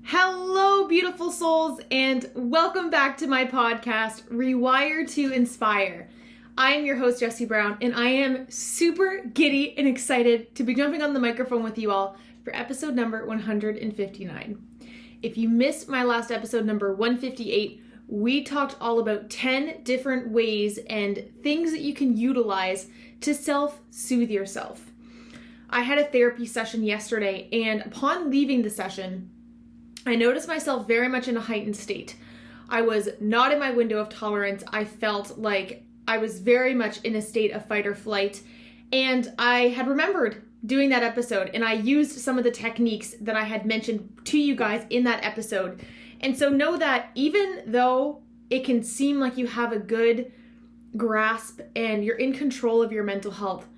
Hello, beautiful souls, and welcome back to my podcast, Rewire to Inspire. I am your host, Jessie Brown, and I am super giddy and excited to be jumping on the microphone with you all for episode number 159. If you missed my last episode, number 158, we talked all about 10 different ways and things that you can utilize to self-soothe yourself. I had a therapy session yesterday, and upon leaving the session, I noticed myself very much in a heightened state. I was not in my window of tolerance. I felt like I was very much in a state of fight or flight. And I had remembered doing that episode, and I used some of the techniques that I had mentioned to you guys in that episode. And so know that even though it can seem like you have a good grasp and you're in control of your mental health,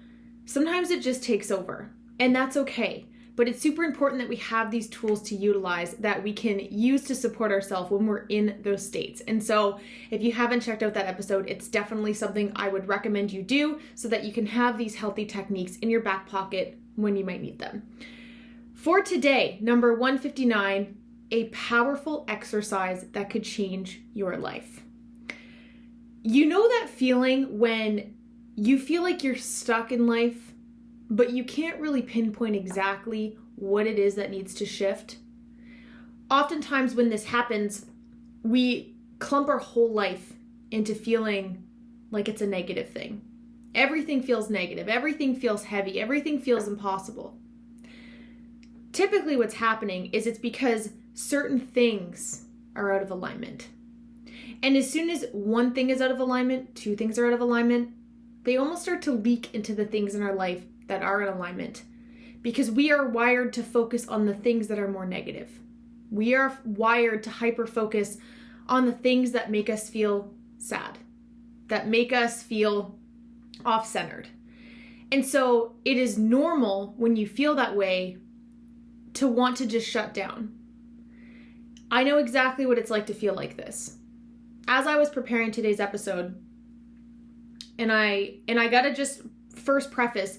sometimes it just takes over, and that's okay. But it's super important that we have these tools to utilize that we can use to support ourselves when we're in those states. And so if you haven't checked out that episode, it's definitely something I would recommend you do so that you can have these healthy techniques in your back pocket when you might need them. For today, number 159, a powerful exercise that could change your life. You know that feeling when you feel like you're stuck in life, but you can't really pinpoint exactly what it is that needs to shift? Oftentimes when this happens, we clump our whole life into feeling like it's a negative thing. Everything feels negative, everything feels heavy, everything feels impossible. Typically what's happening is it's because certain things are out of alignment. And as soon as one thing is out of alignment, two things are out of alignment, they almost start to leak into the things in our life that are in alignment, because we are wired to focus on the things that are more negative. We are wired to hyper focus on the things that make us feel sad, that make us feel off-centered. And so it is normal when you feel that way to want to just shut down. I know exactly what it's like to feel like this. As I was preparing today's episode, and I gotta just first preface,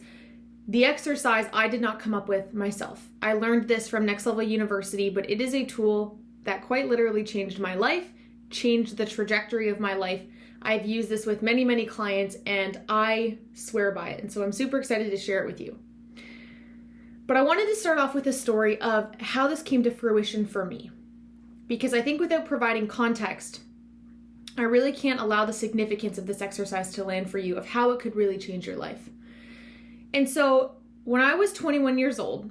the exercise I did not come up with myself. I learned this from Next Level University, but it is a tool that quite literally changed my life, changed the trajectory of my life. I've used this with many, many clients, and I swear by it. And so I'm super excited to share it with you. But I wanted to start off with a story of how this came to fruition for me, because I think without providing context, I really can't allow the significance of this exercise to land for you of how it could really change your life. And so when I was 21 years old,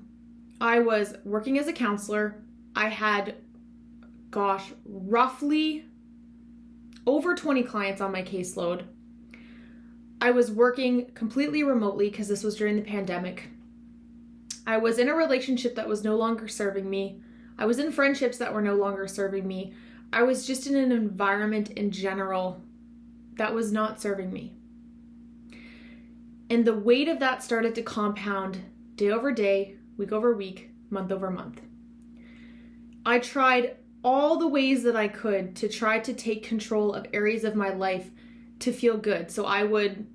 I was working as a counselor. I had, roughly over 20 clients on my caseload. I was working completely remotely because this was during the pandemic. I was in a relationship that was no longer serving me. I was in friendships that were no longer serving me. I was just in an environment in general that was not serving me. And the weight of that started to compound day over day, week over week, month over month. I tried all the ways that I could to try to take control of areas of my life to feel good. So I would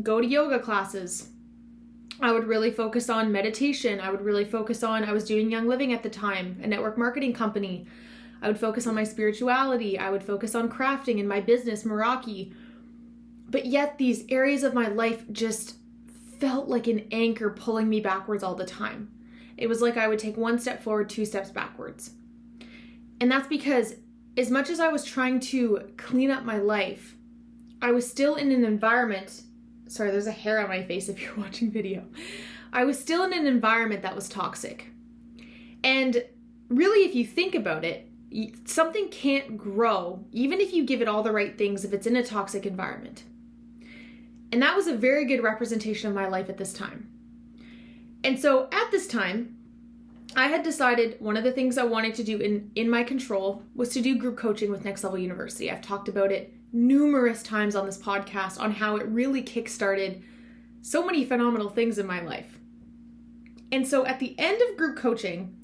go to yoga classes. I would really focus on meditation. I was doing Young Living at the time, a network marketing company. I would focus on my spirituality. I would focus on crafting in my business, Meraki. But yet these areas of my life just felt like an anchor pulling me backwards all the time. It was like I would take one step forward, two steps backwards. And that's because as much as I was trying to clean up my life, I was still in an environment, sorry, there's a hair on my face if you're watching video. I was still in an environment that was toxic. And really, if you think about it, something can't grow, even if you give it all the right things, if it's in a toxic environment. And that was a very good representation of my life at this time. And so at this time, I had decided one of the things I wanted to do in my control was to do group coaching with Next Level University. I've talked about it numerous times on this podcast on how it really kickstarted so many phenomenal things in my life. And so at the end of group coaching,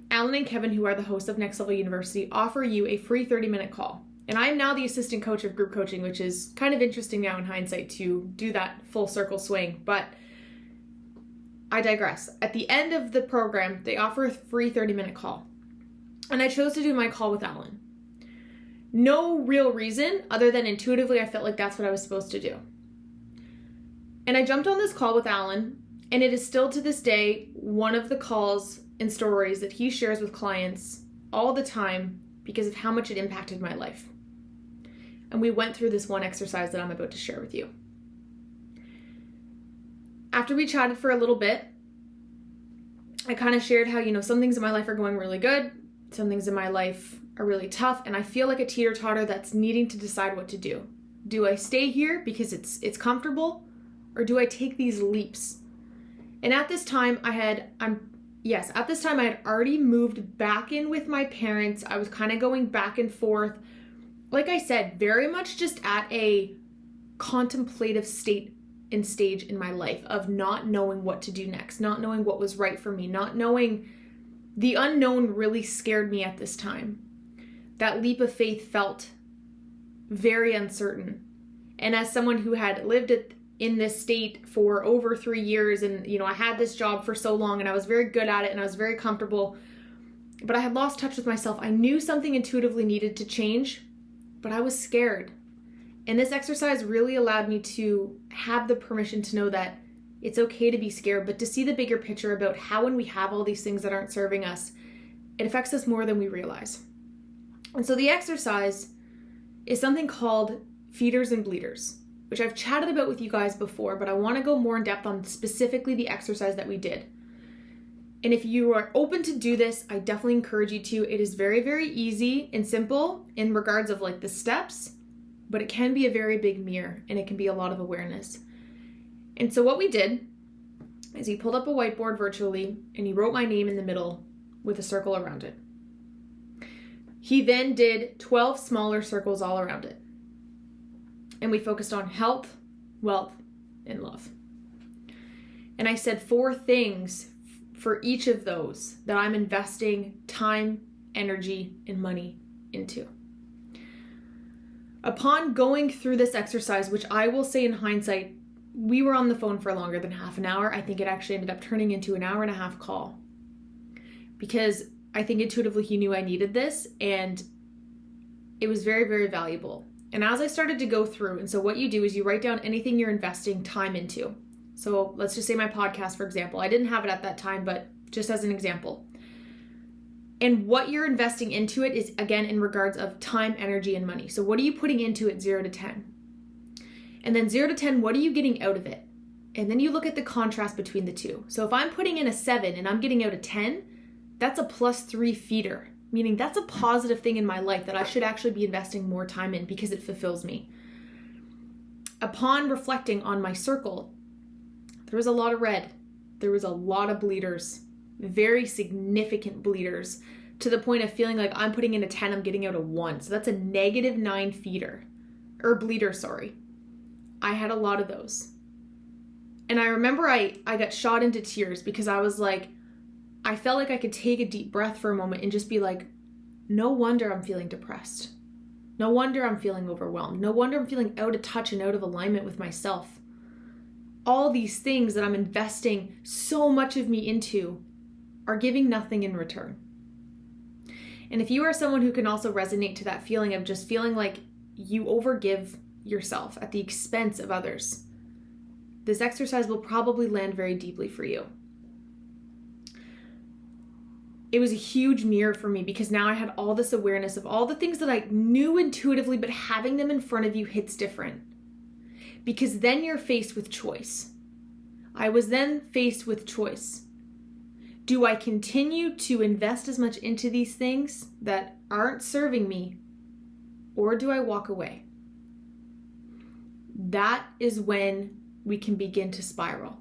Alan and Kevin, who are the hosts of Next Level University, offer you a free 30-minute call. And I'm now the assistant coach of group coaching, which is kind of interesting now in hindsight to do that full circle swing. But I digress. At the end of the program, they offer a free 30-minute call. And I chose to do my call with Alan. No real reason other than intuitively I felt like that's what I was supposed to do. And I jumped on this call with Alan, and it is still to this day one of the calls and stories that he shares with clients all the time because of how much it impacted my life. And we went through this one exercise that I'm about to share with you. After we chatted for a little bit, I kind of shared how, some things in my life are going really good, some things in my life are really tough, and I feel like a teeter-totter that's needing to decide what to do. Do I stay here because it's comfortable, or do I take these leaps? And at this time I had already moved back in with my parents. I was kind of going back and forth. Like I said, very much just at a contemplative state and stage in my life of not knowing what to do next, not knowing what was right for me, not knowing. The unknown really scared me at this time. That leap of faith felt very uncertain. And as someone who had lived in this state for over 3 years, and I had this job for so long and I was very good at it and I was very comfortable, but I had lost touch with myself. I knew something intuitively needed to change, but I was scared. And this exercise really allowed me to have the permission to know that it's okay to be scared, but to see the bigger picture about how when we have all these things that aren't serving us, it affects us more than we realize. And so the exercise is something called feeders and bleeders, which I've chatted about with you guys before, but I want to go more in depth on specifically the exercise that we did. And if you are open to do this, I definitely encourage you to. It is very, very easy and simple in regards of the steps, but it can be a very big mirror and it can be a lot of awareness. And so what we did is he pulled up a whiteboard virtually and he wrote my name in the middle with a circle around it. He then did 12 smaller circles all around it. And we focused on health, wealth, and love. And I said 4 things for each of those that I'm investing time, energy, and money into. Upon going through this exercise, which I will say in hindsight, we were on the phone for longer than half an hour. I think it actually ended up turning into an 1.5 hour call because I think intuitively he knew I needed this and it was very, very valuable. And as I started to go through, and so what you do is you write down anything you're investing time into. So let's just say my podcast, for example. I didn't have it at that time, but just as an example. And what you're investing into it is, again, in regards of time, energy, and money. So what are you putting into it 0 to 10? And then 0 to 10, what are you getting out of it? And then you look at the contrast between the two. So if I'm putting in a 7 and I'm getting out a 10, that's a +3 feeder, meaning that's a positive thing in my life that I should actually be investing more time in because it fulfills me. Upon reflecting on my circle, there was a lot of red. There was a lot of bleeders, very significant bleeders, to the point of feeling like I'm putting in a 10, I'm getting out a 1. So that's a -9 feeder, or bleeder, sorry. I had a lot of those. And I remember I got shot into tears because I was like, I felt like I could take a deep breath for a moment and just be like, no wonder I'm feeling depressed. No wonder I'm feeling overwhelmed. No wonder I'm feeling out of touch and out of alignment with myself. All these things that I'm investing so much of me into are giving nothing in return. And if you are someone who can also resonate to that feeling of just feeling like you overgive yourself at the expense of others, this exercise will probably land very deeply for you. It was a huge mirror for me because now I had all this awareness of all the things that I knew intuitively, but having them in front of you hits different. Because then you're faced with choice. I was then faced with choice. Do I continue to invest as much into these things that aren't serving me, or do I walk away? That is when we can begin to spiral.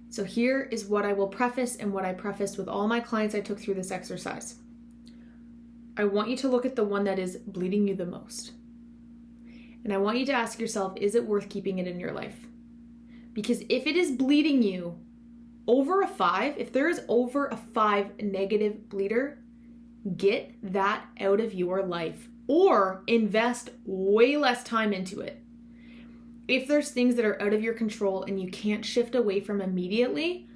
So here is what I will preface and what I prefaced with all my clients I took through this exercise. I want you to look at the one that is bleeding you the most. And I want you to ask yourself, is it worth keeping it in your life? Because if it is bleeding you over a 5, if there is over a 5 negative bleeder, get that out of your life or invest way less time into it. If there's things that are out of your control and you can't shift away from immediately,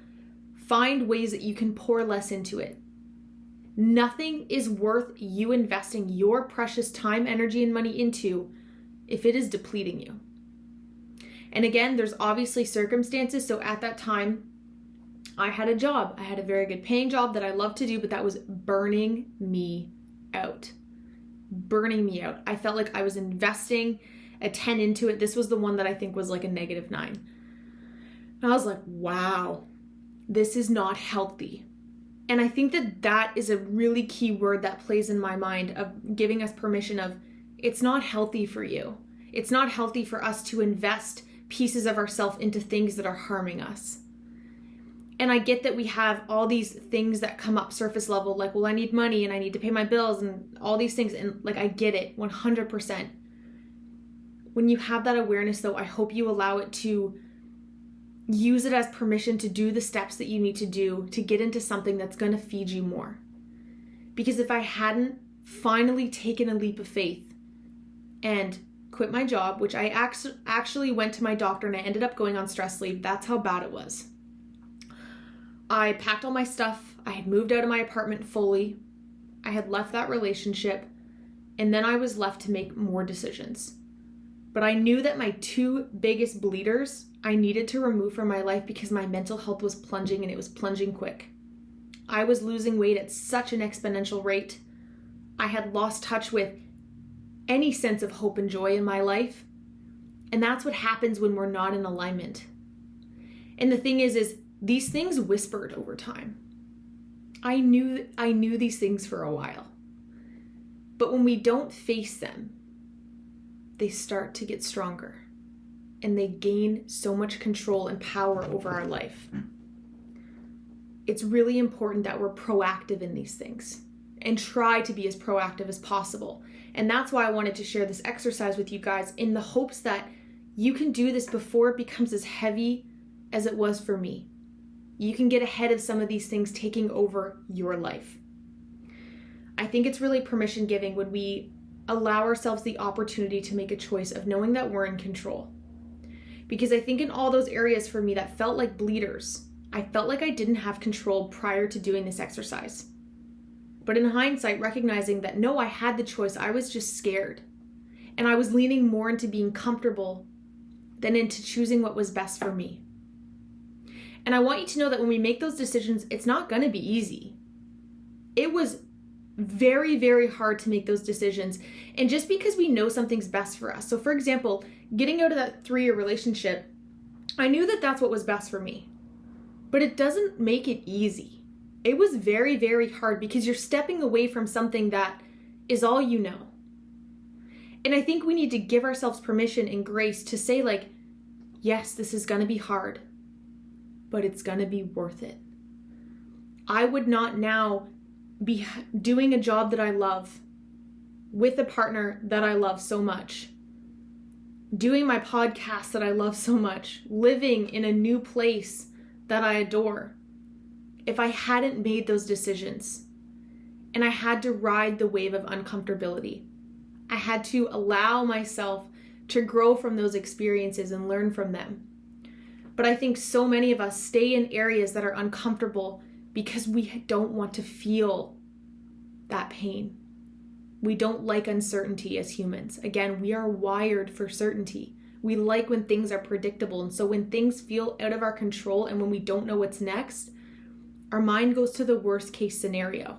find ways that you can pour less into it. Nothing is worth you investing your precious time, energy, and money into if it is depleting you. And again, there's obviously circumstances. So at that time, I had a job. I had a very good paying job that I loved to do, but that was burning me out. Burning me out. I felt like I was investing a 10 into it. This was the one that I think was like a -9. And I was like, wow, this is not healthy. And I think that that is a really key word that plays in my mind of giving us permission of, it's not healthy for you. It's not healthy for us to invest pieces of ourselves into things that are harming us. And I get that we have all these things that come up surface level, like, well, I need money and I need to pay my bills and all these things. And like, I get it 100%. When you have that awareness though, I hope you allow it to use it as permission to do the steps that you need to do to get into something that's going to feed you more. Because if I hadn't finally taken a leap of faith and quit my job, which I actually went to my doctor and I ended up going on stress leave. That's how bad it was. I packed all my stuff. I had moved out of my apartment fully. I had left that relationship. And then I was left to make more decisions. But I knew that my two biggest bleeders I needed to remove from my life because my mental health was plunging, and it was plunging quick. I was losing weight at such an exponential rate. I had lost touch with any sense of hope and joy in my life. And that's what happens when we're not in alignment. And the thing is these things whispered over time. I knew these things for a while. But when we don't face them, they start to get stronger. And they gain so much control and power over our life. It's really important that we're proactive in these things and try to be as proactive as possible. And that's why I wanted to share this exercise with you guys, in the hopes that you can do this before it becomes as heavy as it was for me. You can get ahead of some of these things taking over your life. I think it's really permission giving when we allow ourselves the opportunity to make a choice of knowing that we're in control. Because I think in all those areas for me that felt like bleeders, I felt like I didn't have control prior to doing this exercise. But in hindsight, recognizing that no, I had the choice, I was just scared. And I was leaning more into being comfortable than into choosing what was best for me. And I want you to know that when we make those decisions, it's not going to be easy. It was very, very hard to make those decisions. And just because we know something's best for us. So for example, getting out of that 3-year relationship, I knew that that's what was best for me. But it doesn't make it easy. It was very, very hard because you're stepping away from something that is all you know. And I think we need to give ourselves permission and grace to say, like, yes, this is going to be hard, but it's going to be worth it. I would not now be doing a job that I love with a partner that I love so much, doing my podcast that I love so much, living in a new place that I adore, if I hadn't made those decisions. And I had to ride the wave of uncomfortability. I had to allow myself to grow from those experiences and learn from them. But I think so many of us stay in areas that are uncomfortable because we don't want to feel that pain. We don't like uncertainty as humans. Again, we are wired for certainty. We like when things are predictable. And so when things feel out of our control and when we don't know what's next, our mind goes to the worst case scenario.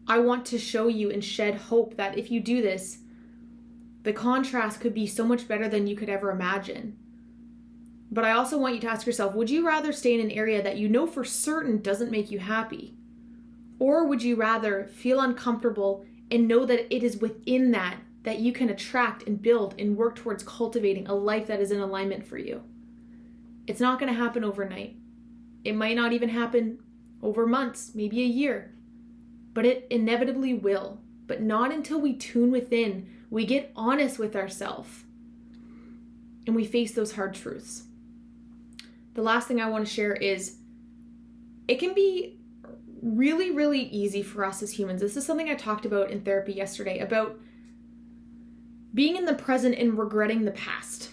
I want to show you and shed hope that if you do this, the contrast could be so much better than you could ever imagine. But I also want you to ask yourself, would you rather stay in an area that you know for certain doesn't make you happy? Or would you rather feel uncomfortable and know that it is within that you can attract and build and work towards cultivating a life that is in alignment for you? It's not going to happen overnight. It might not even happen over months, maybe a year. But it inevitably will. But not until we tune within, we get honest with ourselves, and we face those hard truths. The last thing I want to share is it can be really, really easy for us as humans. This is something I talked about in therapy yesterday, about being in the present and regretting the past.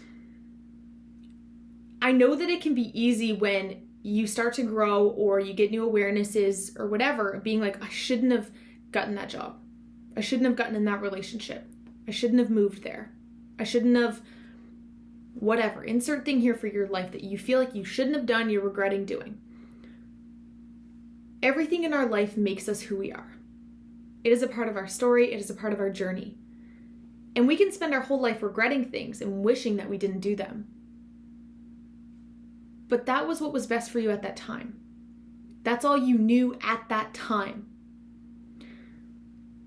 I know that it can be easy when you start to grow or you get new awarenesses or whatever, being like, I shouldn't have gotten that job. I shouldn't have gotten in that relationship. I shouldn't have moved there. I shouldn't have, whatever. Insert thing here for your life that you feel like you shouldn't have done, you're regretting doing. Everything in our life makes us who we are. It is a part of our story. It is a part of our journey. And we can spend our whole life regretting things and wishing that we didn't do them. But that was what was best for you at that time. That's all you knew at that time.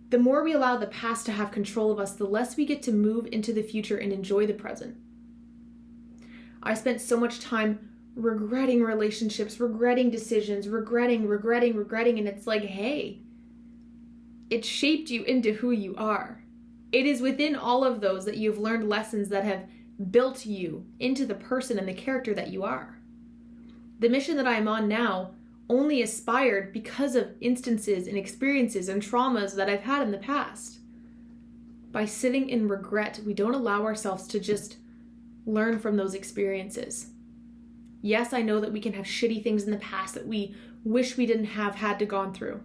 The more we allow the past to have control of us, the less we get to move into the future and enjoy the present. I spent so much time regretting relationships, regretting decisions, regretting, and it's like, hey, it shaped you into who you are. It is within all of those that you've learned lessons that have built you into the person and the character that you are. The mission that I'm on now only aspired because of instances and experiences and traumas that I've had in the past. By sitting in regret, we don't allow ourselves to just learn from those experiences. Yes, I know that we can have shitty things in the past that we wish we didn't have had to gone through.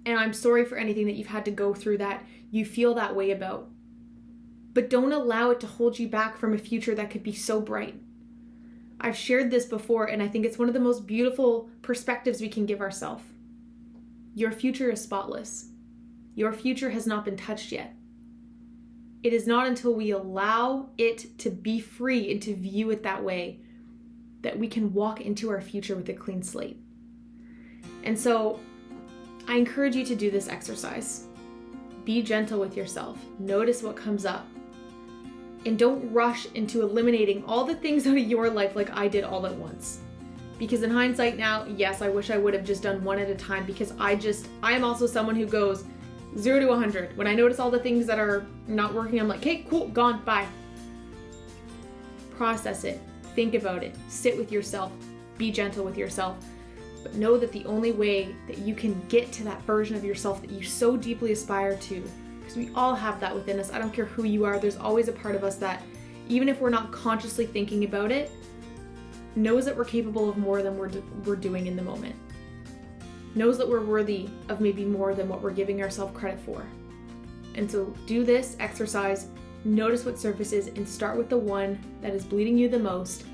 And I'm sorry for anything that you've had to go through that you feel that way about. But don't allow it to hold you back from a future that could be so bright. I've shared this before, and I think it's one of the most beautiful perspectives we can give ourselves. Your future is spotless. Your future has not been touched yet. It is not until we allow it to be free and to view it that way that we can walk into our future with a clean slate. And so I encourage you to do this exercise. Be gentle with yourself. Notice what comes up. And don't rush into eliminating all the things out of your life like I did all at once. Because in hindsight now, yes, I wish I would have just done one at a time, because I am also someone who goes 0 to 100. When I notice all the things that are not working, I'm like, okay, cool, gone, bye. Process it. Think about it. Sit with yourself. Be gentle with yourself. But know that the only way that you can get to that version of yourself that you so deeply aspire to, because we all have that within us. I don't care who you are. There's always a part of us that, even if we're not consciously thinking about it, knows that we're capable of more than we're doing in the moment. Knows that we're worthy of maybe more than what we're giving ourselves credit for. And so do this exercise, notice what surfaces, and start with the one that is bleeding you the most.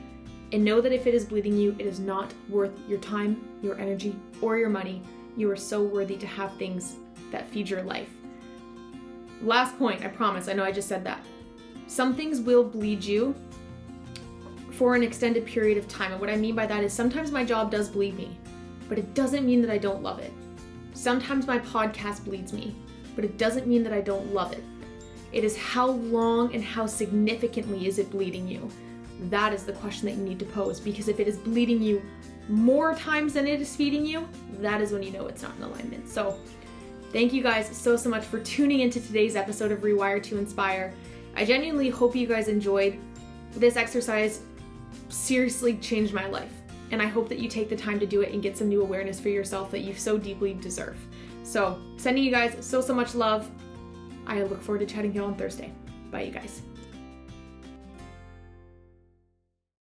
And know that if it is bleeding you, it is not worth your time, your energy, or your money. You are so worthy to have things that feed your life. Last point, I promise. I know I just said that. Some things will bleed you for an extended period of time. And what I mean by that is sometimes my job does bleed me, but it doesn't mean that I don't love it. Sometimes my podcast bleeds me, but it doesn't mean that I don't love it. It is how long and how significantly is it bleeding you? That is the question that you need to pose, because if it is bleeding you more times than it is feeding you, that is when you know it's not in alignment. So thank you guys so much for tuning into today's episode of Rewire to Inspire. I genuinely hope you guys enjoyed. This exercise seriously changed my life, and I hope that you take the time to do it and get some new awareness for yourself that you so deeply deserve. So sending you guys so much love. I look forward to chatting to you on Thursday. Bye, you guys.